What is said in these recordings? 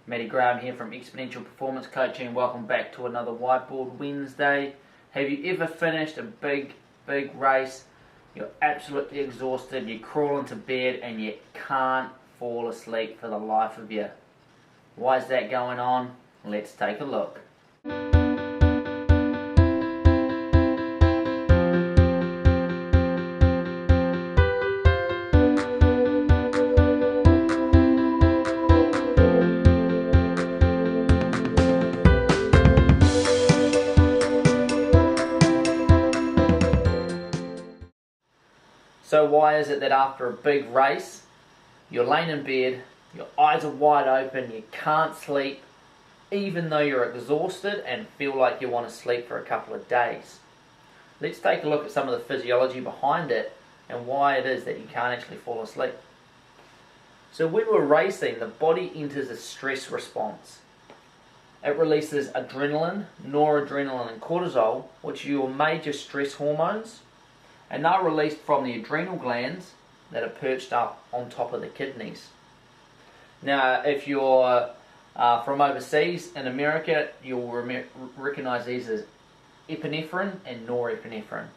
Matty here from Exponential Performance Coaching. Welcome back to another Whiteboard Wednesday. Have you ever finished a big race? You're absolutely exhausted, you crawl into bed and you can't fall asleep for the life of you. Why is that going on? Let's take a look. So why is it that after a big race, you're laying in bed, your eyes are wide open, you can't sleep, even though you're exhausted and feel like you want to sleep for a couple of days? Let's take a look at some of the physiology behind it and why it is that you can't actually fall asleep. So when we're racing, the body enters a stress response. It releases adrenaline, noradrenaline and cortisol, which are your major stress hormones, and they're released from the adrenal glands that are perched up on top of the kidneys. Now, if you're from overseas in America, you'll recognize these as epinephrine and norepinephrine.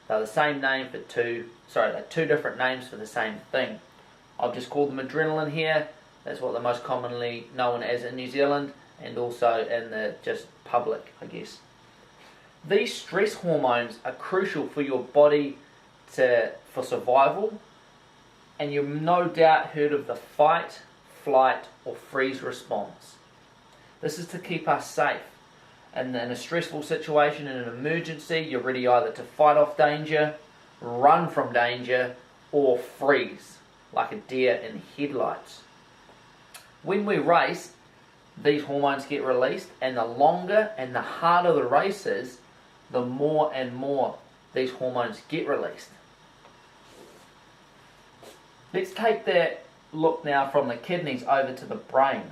They're the same name for they're two different names for the same thing. I've just called them adrenaline here. That's what they're most commonly known as in New Zealand and also in the just public, I guess. These stress hormones are crucial for your body for survival, and you've no doubt heard of the fight, flight or freeze response. This is to keep us safe. And in a stressful situation, in an emergency, you're ready either to fight off danger, run from danger, or freeze, like a deer in headlights. When we race, these hormones get released, and the longer and the harder the race is, the more and more these hormones get released. Let's take that look now from the kidneys over to the brain.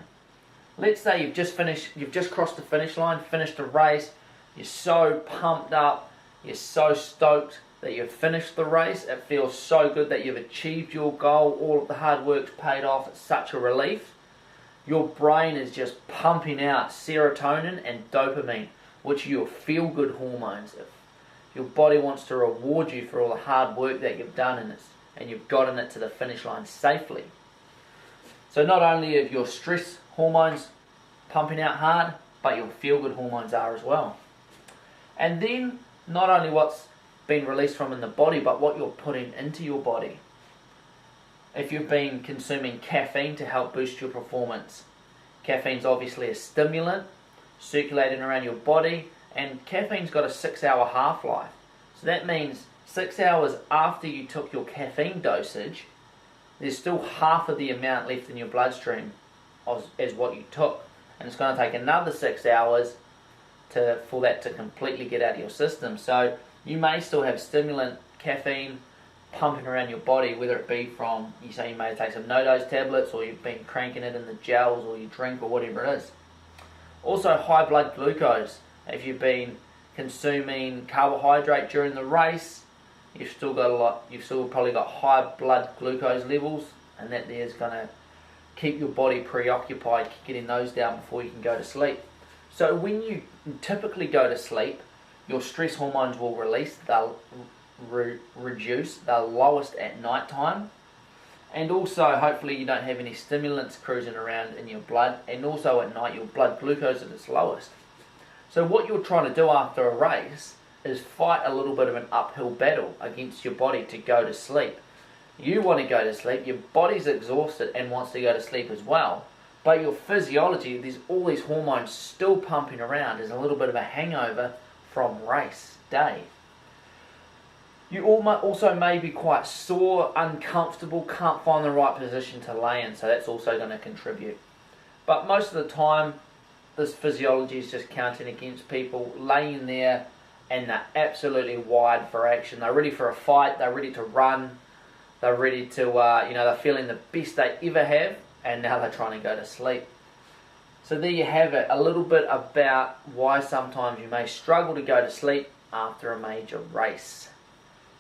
Let's say you've just crossed the finish line, finished a race, you're so pumped up, you're so stoked that you've finished the race, it feels so good that you've achieved your goal, all of the hard work's paid off, it's such a relief. Your brain is just pumping out serotonin and dopamine, which are your feel-good hormones. Your body wants to reward you for all the hard work that you've done and you've gotten it to the finish line safely. So not only are your stress hormones pumping out hard, but your feel-good hormones are as well. And then not only what's been released from in the body, but what you're putting into your body. If you've been consuming caffeine to help boost your performance, caffeine's obviously a stimulant circulating around your body, and caffeine's got a 6-hour half-life. So that means 6 hours after you took your caffeine dosage, there's still half of the amount left in your bloodstream as what you took. And it's going to take another 6 hours for that to completely get out of your system. So you may still have stimulant caffeine pumping around your body, whether it be from, you may take some no-dose tablets, or you've been cranking it in the gels, or you drink, or whatever it is. Also high blood glucose. If you've been consuming carbohydrate during the race, you've still probably got high blood glucose levels, and that there's going to keep your body preoccupied getting those down before you can go to sleep. So when you typically go to sleep, your stress hormones will release, they'll reduce, they're lowest at night time, and also hopefully you don't have any stimulants cruising around in your blood, and also at night your blood glucose is at its lowest. So what you're trying to do after a race is fight a little bit of an uphill battle against your body to go to sleep. You want to go to sleep, your body's exhausted and wants to go to sleep as well, but your physiology, there's all these hormones still pumping around. There's a little bit of a hangover from race day. You also may be quite sore, uncomfortable, can't find the right position to lay in, so that's also going to contribute. But most of the time, this physiology is just counting against people laying there, and they're absolutely wired for action. They're ready for a fight, they're ready to run, they're ready to, they're feeling the best they ever have, and now they're trying to go to sleep. So there you have it, a little bit about why sometimes you may struggle to go to sleep after a major race.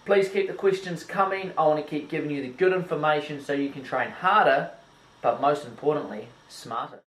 Please keep the questions coming. I want to keep giving you the good information so you can train harder, but most importantly, smarter.